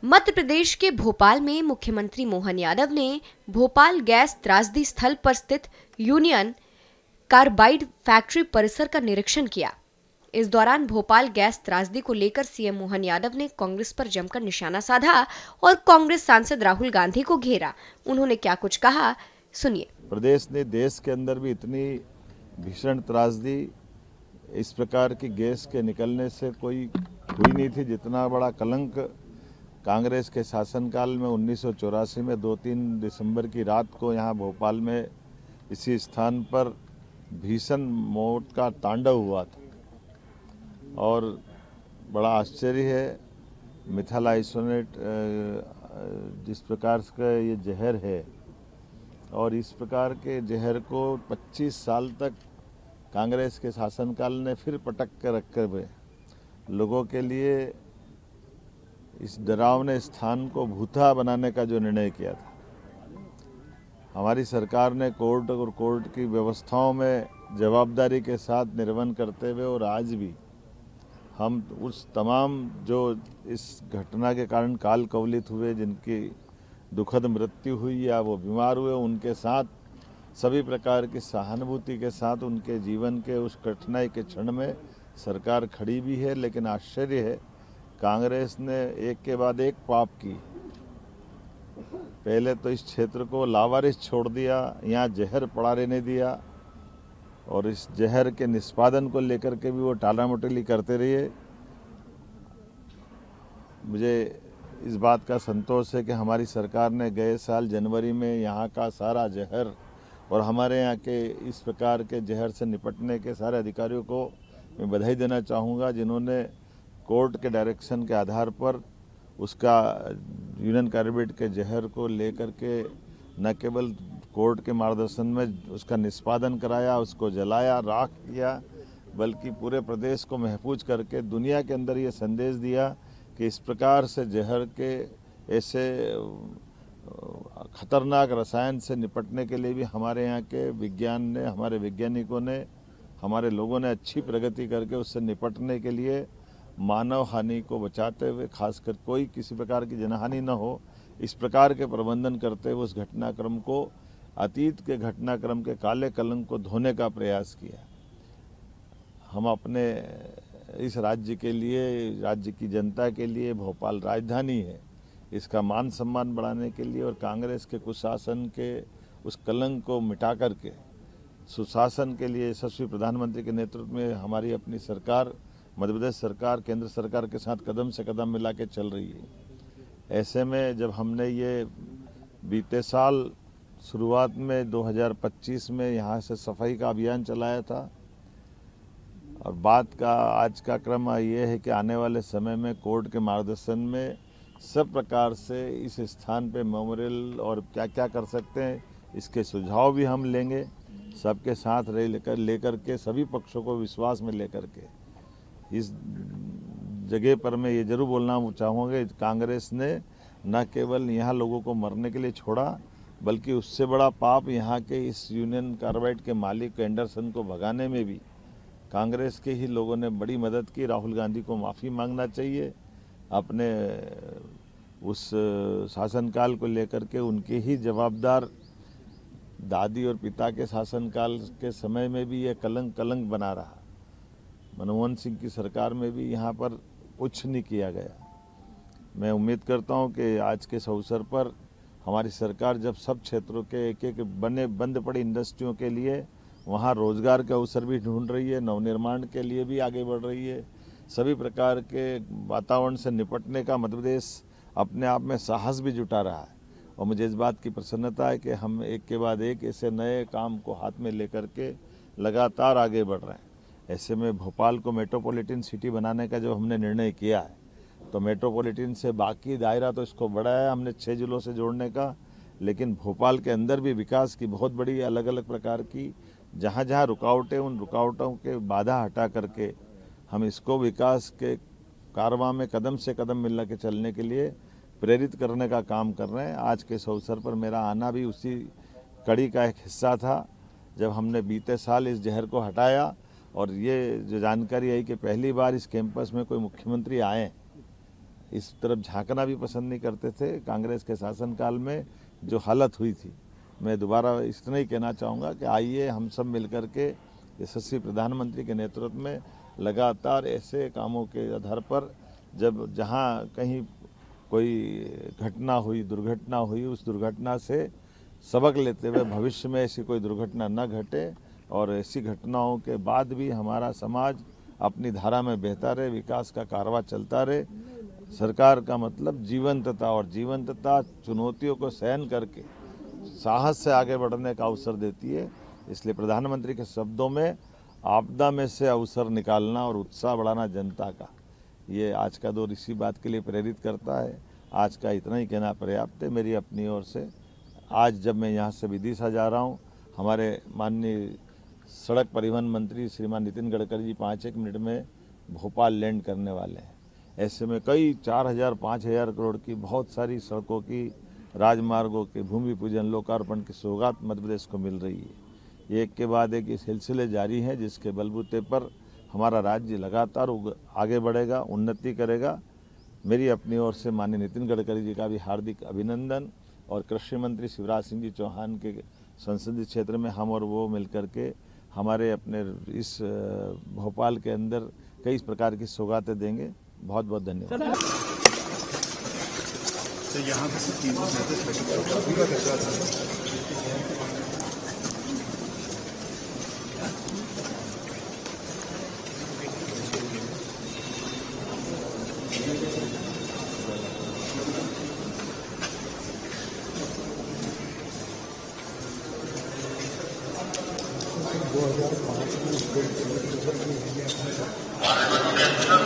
मध्य प्रदेश के भोपाल में मुख्यमंत्री मोहन यादव ने भोपाल गैस त्रासदी स्थल पर स्थित यूनियन कार्बाइड फैक्ट्री परिसर का निरीक्षण किया। इस दौरान भोपाल गैस त्रासदी को लेकर सीएम मोहन यादव ने कांग्रेस पर जमकर निशाना साधा और कांग्रेस सांसद राहुल गांधी को घेरा। उन्होंने क्या कुछ कहा, सुनिए। प्रदेश ने देश के अंदर भी इतनी भीषण त्रासदी इस प्रकार की गैस के निकलने से कोई हुई नहीं थी, जितना बड़ा कलंक कांग्रेस के शासनकाल में 1984 में 2-3 दिसंबर की रात को यहाँ भोपाल में इसी स्थान पर भीषण मौत का तांडव हुआ था। और बड़ा आश्चर्य है, मिथाइल आइसोनेट जिस प्रकार का ये जहर है, और इस प्रकार के जहर को 25 साल तक कांग्रेस के शासनकाल ने फिर पटक कर रखे हुए लोगों के लिए इस डरावने स्थान को भूता बनाने का जो निर्णय किया था, हमारी सरकार ने कोर्ट और कोर्ट की व्यवस्थाओं में जवाबदारी के साथ निर्वहन करते हुए, और आज भी हम उस तमाम जो इस घटना के कारण काल कवलित हुए, जिनकी दुखद मृत्यु हुई या वो बीमार हुए, उनके साथ सभी प्रकार की सहानुभूति के साथ उनके जीवन के उस कठिनाई के क्षण में सरकार खड़ी भी है। लेकिन आश्चर्य है, कांग्रेस ने एक के बाद एक पाप की। पहले तो इस क्षेत्र को लावारिस छोड़ दिया, यहाँ जहर पड़ा रहने दिया, और इस जहर के निष्पादन को लेकर के भी वो टालामटोली करते रहिए। मुझे इस बात का संतोष है कि हमारी सरकार ने गए साल जनवरी में यहाँ का सारा जहर और हमारे यहाँ के इस प्रकार के जहर से निपटने के सारे अधिकारियों को मैं बधाई देना चाहूँगा, जिन्होंने कोर्ट के डायरेक्शन के आधार पर उसका यूनियन कार्बाइड के जहर को लेकर के न केवल कोर्ट के मार्गदर्शन में उसका निष्पादन कराया, उसको जलाया, राख किया, बल्कि पूरे प्रदेश को महफूज करके दुनिया के अंदर ये संदेश दिया कि इस प्रकार से जहर के ऐसे खतरनाक रसायन से निपटने के लिए भी हमारे यहाँ के विज्ञान ने, हमारे वैज्ञानिकों ने, हमारे लोगों ने अच्छी प्रगति करके उससे निपटने के लिए मानव हानि को बचाते हुए, खासकर कोई किसी प्रकार की जनहानि न हो, इस प्रकार के प्रबंधन करते हुए उस घटनाक्रम को, अतीत के घटनाक्रम के काले कलंक को धोने का प्रयास किया। हम अपने इस राज्य के लिए, राज्य की जनता के लिए, भोपाल राजधानी है, इसका मान सम्मान बढ़ाने के लिए और कांग्रेस के कुशासन के उस कलंक को मिटा करके सुशासन के लिए यशस्वी प्रधानमंत्री के नेतृत्व में हमारी अपनी सरकार, मध्य प्रदेश सरकार, केंद्र सरकार के साथ कदम से कदम मिला के चल रही है। ऐसे में जब हमने ये बीते साल शुरुआत में 2025 में यहाँ से सफाई का अभियान चलाया था, और बात का आज का क्रम ये है कि आने वाले समय में कोर्ट के मार्गदर्शन में सब प्रकार से इस स्थान पे मेमोरियल और क्या क्या कर सकते हैं, इसके सुझाव भी हम लेंगे, सबके साथ लेकर के सभी पक्षों को विश्वास में लेकर के। इस जगह पर मैं ये जरूर बोलना चाहूँगा, कांग्रेस ने न केवल यहाँ लोगों को मरने के लिए छोड़ा, बल्कि उससे बड़ा पाप यहाँ के इस यूनियन कार्बाइड के मालिक एंडरसन को भगाने में भी कांग्रेस के ही लोगों ने बड़ी मदद की। राहुल गांधी को माफ़ी मांगना चाहिए। अपने उस शासनकाल को लेकर के उनके ही जवाबदार दादी और पिता के शासनकाल के समय में भी ये कलंक बना रहा। मनमोहन सिंह की सरकार में भी यहाँ पर कुछ नहीं किया गया। मैं उम्मीद करता हूँ कि आज के इस अवसर पर हमारी सरकार जब सब क्षेत्रों के एक एक बंद पड़ी इंडस्ट्रियों के लिए वहाँ रोजगार के अवसर भी ढूंढ रही है, नवनिर्माण के लिए भी आगे बढ़ रही है, सभी प्रकार के वातावरण से निपटने का मध्य प्रदेश अपने आप में साहस भी जुटा रहा है। और मुझे इस बात की प्रसन्नता है कि हम एक के बाद एक ऐसे नए काम को हाथ में लेकर के लगातार आगे बढ़ रहे हैं। ऐसे में भोपाल को मेट्रोपॉलिटन सिटी बनाने का जब हमने निर्णय किया है, तो मेट्रोपॉलिटन से बाकी दायरा तो इसको बढ़ाया हमने 6 जिलों से जोड़ने का, लेकिन भोपाल के अंदर भी विकास की बहुत बड़ी अलग अलग प्रकार की जहाँ जहाँ रुकावटें, उन रुकावटों के बाधा हटा करके हम इसको विकास के कारवां में कदम से कदम मिला के चलने के लिए प्रेरित करने का काम कर रहे हैं। आज के इस अवसर पर मेरा आना भी उसी कड़ी का एक हिस्सा था, जब हमने बीते साल इस जहर को हटाया और ये जो जानकारी आई कि पहली बार इस कैंपस में कोई मुख्यमंत्री आए, इस तरफ झांकना भी पसंद नहीं करते थे। कांग्रेस के शासनकाल में जो हालत हुई थी, मैं दोबारा इतना ही कहना चाहूँगा कि आइए हम सब मिलकर के यशस्वी प्रधानमंत्री के नेतृत्व में लगातार ऐसे कामों के आधार पर जब जहाँ कहीं कोई घटना हुई, दुर्घटना हुई, उस दुर्घटना से सबक लेते हुए भविष्य में ऐसी कोई दुर्घटना न घटे और ऐसी घटनाओं के बाद भी हमारा समाज अपनी धारा में बहता रहे, विकास का कारवां चलता रहे। सरकार का मतलब जीवंतता, और जीवंतता चुनौतियों को सहन करके साहस से आगे बढ़ने का अवसर देती है। इसलिए प्रधानमंत्री के शब्दों में आपदा में से अवसर निकालना और उत्साह बढ़ाना जनता का, ये आज का दौर इसी बात के लिए प्रेरित करता है। आज का इतना ही कहना पर्याप्त है मेरी अपनी ओर से। आज जब मैं यहाँ से विदिशा जा रहा हूँ, हमारे माननीय सड़क परिवहन मंत्री श्रीमान नितिन गडकरी जी 5-1 मिनट में भोपाल लैंड करने वाले हैं। ऐसे में कई 4,000-5,000 करोड़ की बहुत सारी सड़कों की, राजमार्गों के भूमि पूजन, लोकार्पण की सौगात मध्य प्रदेश को मिल रही है। एक के बाद एक ये सिलसिले जारी हैं, जिसके बलबूते पर हमारा राज्य लगातार आगे बढ़ेगा, उन्नति करेगा। मेरी अपनी ओर से माननीय नितिन गडकरी जी का भी हार्दिक अभिनंदन, और कृषि मंत्री शिवराज सिंह जी चौहान के संसदीय क्षेत्र में हम और वो मिलकर के हमारे अपने इस भोपाल के अंदर कई प्रकार की सौगातें देंगे। बहुत बहुत धन्यवाद। तो यहाँ पे सब चीज़ों से 2005 में